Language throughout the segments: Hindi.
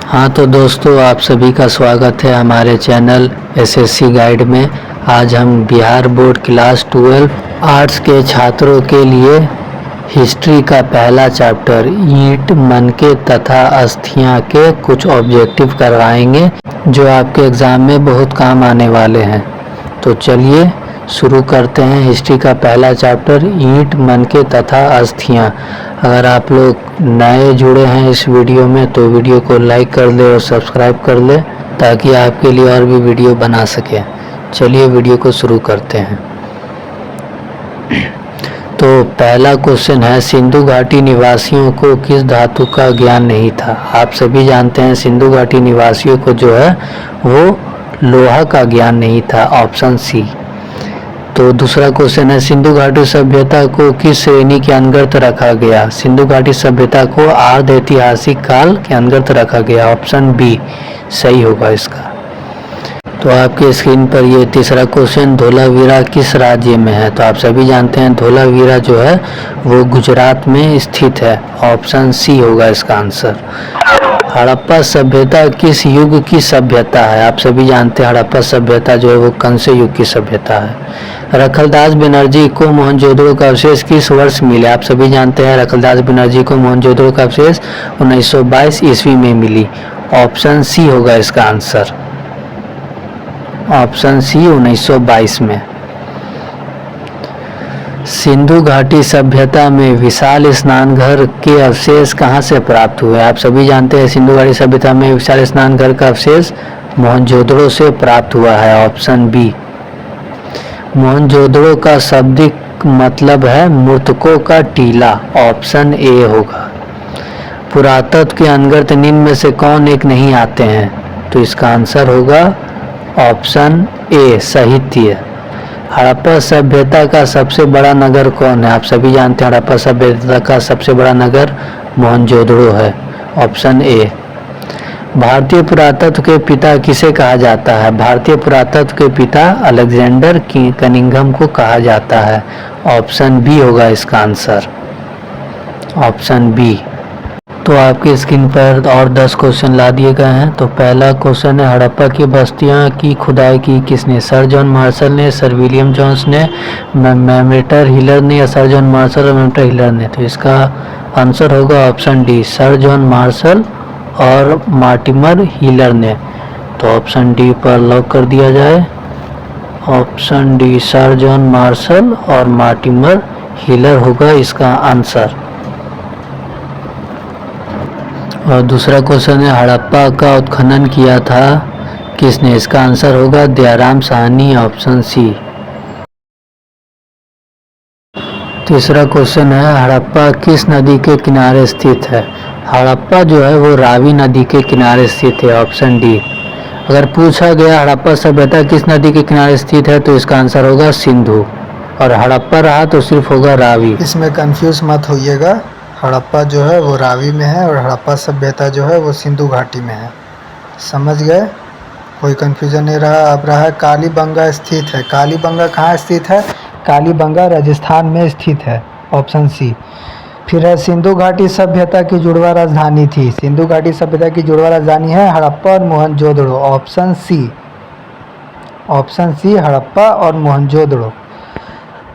हाँ तो दोस्तों, आप सभी का स्वागत है हमारे चैनल एसएससी गाइड में। आज हम बिहार बोर्ड क्लास 12 आर्ट्स के छात्रों के लिए हिस्ट्री का पहला चैप्टर ईंट, मनके तथा अस्थियां के कुछ ऑब्जेक्टिव करवाएंगे जो आपके एग्ज़ाम में बहुत काम आने वाले हैं। तो चलिए शुरू करते हैं। हिस्ट्री का पहला चैप्टर ईंट, मनके तथा अस्थियां। अगर आप लोग नए जुड़े हैं इस वीडियो में तो वीडियो को लाइक कर ले और सब्सक्राइब कर ले ताकि आपके लिए और भी वीडियो बना सके। चलिए वीडियो को शुरू करते हैं। तो पहला क्वेश्चन है, सिंधु घाटी निवासियों को किस धातु का ज्ञान नहीं था? आप सभी जानते हैं सिंधु घाटी निवासियों को जो है वो लोहा का ज्ञान नहीं था, ऑप्शन सी। तो दूसरा क्वेश्चन है, सिंधु घाटी सभ्यता को किस श्रेणी के अंतर्गत रखा गया? सिंधु घाटी सभ्यता को आर्ध ऐतिहासिक काल के अंतर्गत रखा गया, ऑप्शन बी सही होगा इसका। तो आपके स्क्रीन पर ये तीसरा क्वेश्चन, धोलावीरा किस राज्य में है? तो आप सभी जानते हैं धोलावीरा जो है वो गुजरात में स्थित है, ऑप्शन सी होगा इसका आंसर। हड़प्पा सभ्यता किस युग की सभ्यता है? आप सभी जानते हैं हड़प्पा सभ्यता जो है वो कंस्य युग की सभ्यता है। रखलदास बनर्जी को मोहनजोदड़ो का अवशेष किस वर्ष मिले? आप सभी जानते हैं रखलदास बनर्जी को मोहनजोदड़ो का अवशेष 1922 ईस्वी में मिली, ऑप्शन सी होगा इसका आंसर, ऑप्शन सी 1922 में। सिंधु घाटी सभ्यता में विशाल स्नानघर के अवशेष कहाँ से प्राप्त हुए? आप सभी जानते हैं सिंधु घाटी सभ्यता में विशाल स्नानघर का अवशेष मोहनजोदड़ो से प्राप्त हुआ है, ऑप्शन बी। मोहनजोदड़ो का शाब्दिक मतलब है मृतकों का टीला, ऑप्शन ए होगा। पुरातत्व के अंतर्गत निम्न में से कौन एक नहीं आते हैं? तो इसका आंसर होगा ऑप्शन ए साहित्य। हड़प्पा सभ्यता का सबसे बड़ा नगर कौन है? आप सभी जानते हैं हड़प्पा सभ्यता का सबसे बड़ा नगर मोहनजोदड़ो है, ऑप्शन ए। भारतीय पुरातत्व के पिता किसे कहा जाता है? भारतीय पुरातत्व के पिता अलेक्जेंडर कनिंघम को कहा जाता है, ऑप्शन बी होगा इसका आंसर, ऑप्शन बी। तो आपकी स्क्रीन पर और 10 क्वेश्चन ला दिए गए हैं। तो पहला क्वेश्चन है, हड़प्पा की बस्तियां की खुदाई की किसने? सर जॉन मार्शल ने, सर विलियम जोन्स ने, मैमेटर हिलर ने या सर जॉन मार्शल और मैमेटर हिलर ने? तो इसका आंसर होगा option D, sir John Marshall और मार्टिमर हिलर ने। तो ऑप्शन डी पर लॉक कर दिया जाए, option D sir John Marshall और मार्टिमर हिलर होगा इसका आंसर। और दूसरा क्वेश्चन है, हड़प्पा का उत्खनन किया था किसने? इसका आंसर होगा दयाराम साहनी, ऑप्शन सी। तीसरा क्वेश्चन है, हड़प्पा किस नदी के किनारे स्थित है? हड़प्पा जो है वो रावी नदी के किनारे स्थित है, ऑप्शन डी। अगर पूछा गया हड़प्पा सभ्यता किस नदी के किनारे स्थित है तो इसका आंसर होगा सिंधु, और हड़प्पा रहा तो सिर्फ होगा रावी। इसमें कंफ्यूज मत होइएगा, हड़प्पा जो है वो रावी में है और हड़प्पा सभ्यता जो है वो सिंधु घाटी में है। समझ गए? कोई कंफ्यूजन नहीं रहा। अब रहा है कालीबंगा स्थित है। कालीबंगा कहाँ स्थित है? कालीबंगा राजस्थान में स्थित है, ऑप्शन सी। फिर है, सिंधु घाटी सभ्यता की जुड़वा राजधानी थी। सिंधु घाटी सभ्यता की जुड़वा राजधानी है हड़प्पा और Mohenjodaro, option C, option C Harappa और मोहनजोदड़ो।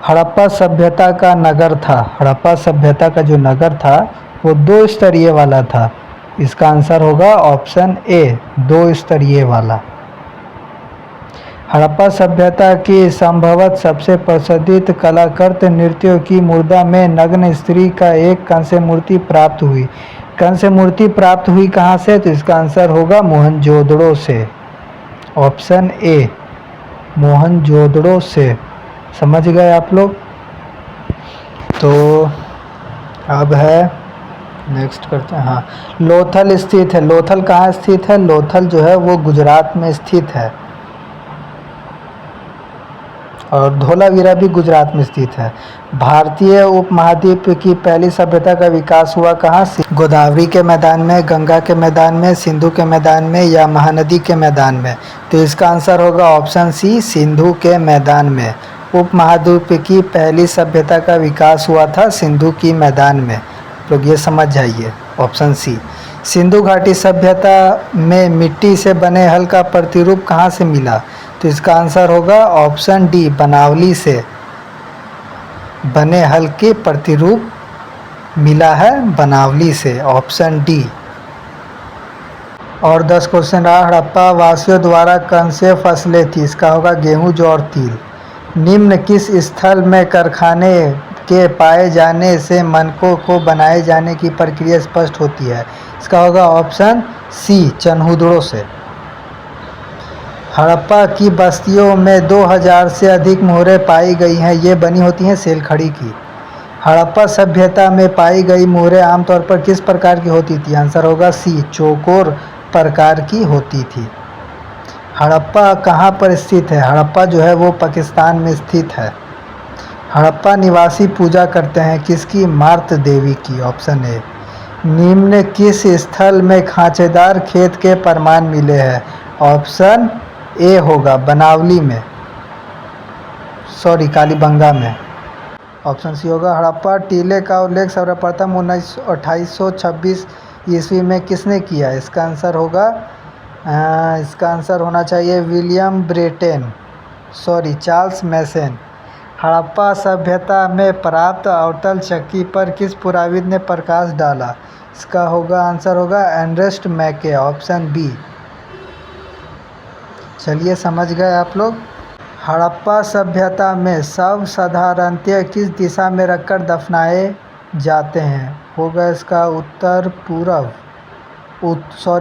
हड़प्पा सभ्यता का नगर था, हड़प्पा सभ्यता का जो नगर था वो 2 स्तरीय वाला था, इसका आंसर होगा ऑप्शन ए 2 स्तरीय वाला। हड़प्पा सभ्यता की संभवतः सबसे प्रसिद्ध कलाकृत नृत्यों की मुद्रा में नग्न स्त्री का एक कंस्य मूर्ति प्राप्त हुई। कंस्य मूर्ति प्राप्त हुई कहाँ से? तो इसका आंसर होगा मोहनजोदड़ो से, ऑप्शन ए मोहनजोदड़ो से। समझ गए आप लोग? तो अब है नेक्स्ट करते हैं। हाँ, लोथल स्थित है। लोथल कहाँ स्थित है? लोथल जो है वो गुजरात में स्थित है, और धोलावीरा भी गुजरात में स्थित है। भारतीय उपमहाद्वीप की पहली सभ्यता का विकास हुआ कहाँ? गोदावरी के मैदान में, गंगा के मैदान में, सिंधु के मैदान में या महानदी के मैदान में? तो इसका आंसर होगा ऑप्शन सी, सिंधु के मैदान में। उपमहाद्वीप की पहली सभ्यता का विकास हुआ था सिंधु की मैदान में। लोग ये समझ जाइए, ऑप्शन सी। सिंधु घाटी सभ्यता में मिट्टी से बने हल का प्रतिरूप कहाँ से मिला? तो इसका आंसर होगा ऑप्शन डी, बनावली से बने हल के प्रतिरूप मिला है बनावली से, ऑप्शन डी। और 10 क्वेश्चन रहा, हड़प्पा वासियों द्वारा कौन से फसलें थी? इसका होगा गेहूं, जौ और तिल। निम्न किस स्थल में कारखाने के पाए जाने से मानकों को बनाए जाने की प्रक्रिया स्पष्ट होती है? इसका होगा ऑप्शन सी, चनहुदड़ों से। हड़प्पा की बस्तियों में 2000 से अधिक मोहरें पाई गई हैं, ये बनी होती हैं सेलखड़ी की। हड़प्पा सभ्यता में पाई गई मोहरें आमतौर पर किस प्रकार की होती थी? आंसर होगा सी, चौकोर प्रकार की होती थी। हड़प्पा कहाँ पर स्थित है? हड़प्पा जो है वो पाकिस्तान में स्थित है। हड़प्पा निवासी पूजा करते हैं किसकी? मार्त देवी की, ऑप्शन ए। निम्न किस स्थल में खांचेदार खेत के प्रमाण मिले हैं? ऑप्शन ए होगा बनावली में, कालीबंगा में। ऑप्शन सी होगा। हड़प्पा टीले का उल्लेख सर्वप्रथम 2826 ईस्वी में किसने किया? इसका आंसर होना चाहिए विलियम ब्रेटेन, चार्ल्स मैसन। हड़प्पा सभ्यता में प्राप्त अवतल चक्की पर किस पुराविद ने प्रकाश डाला? इसका आंसर होगा अर्नेस्ट मैके, ऑप्शन बी। चलिए समझ गए आप लोग। हड़प्पा सभ्यता में शव साधारणतः किस दिशा में रखकर दफनाए जाते हैं? होगा इसका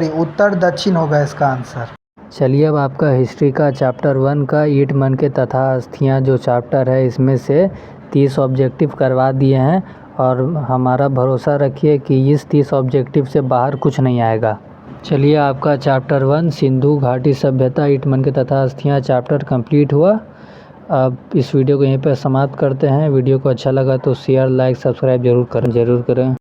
उत्तर दक्षिण होगा इसका आंसर। चलिए अब आपका हिस्ट्री का चैप्टर 1 का ईंट मन के तथा अस्थियाँ जो चैप्टर है इसमें से 30 ऑब्जेक्टिव करवा दिए हैं और हमारा भरोसा रखिए कि इस 30 ऑब्जेक्टिव से बाहर कुछ नहीं आएगा। चलिए आपका चैप्टर 1 सिंधु घाटी सभ्यता ईंट मन के तथा अस्थियाँ चैप्टर कंप्लीट हुआ। अब इस वीडियो को यहीं पर समाप्त करते हैं। वीडियो को अच्छा लगा तो शेयर, लाइक, सब्सक्राइब जरूर करें।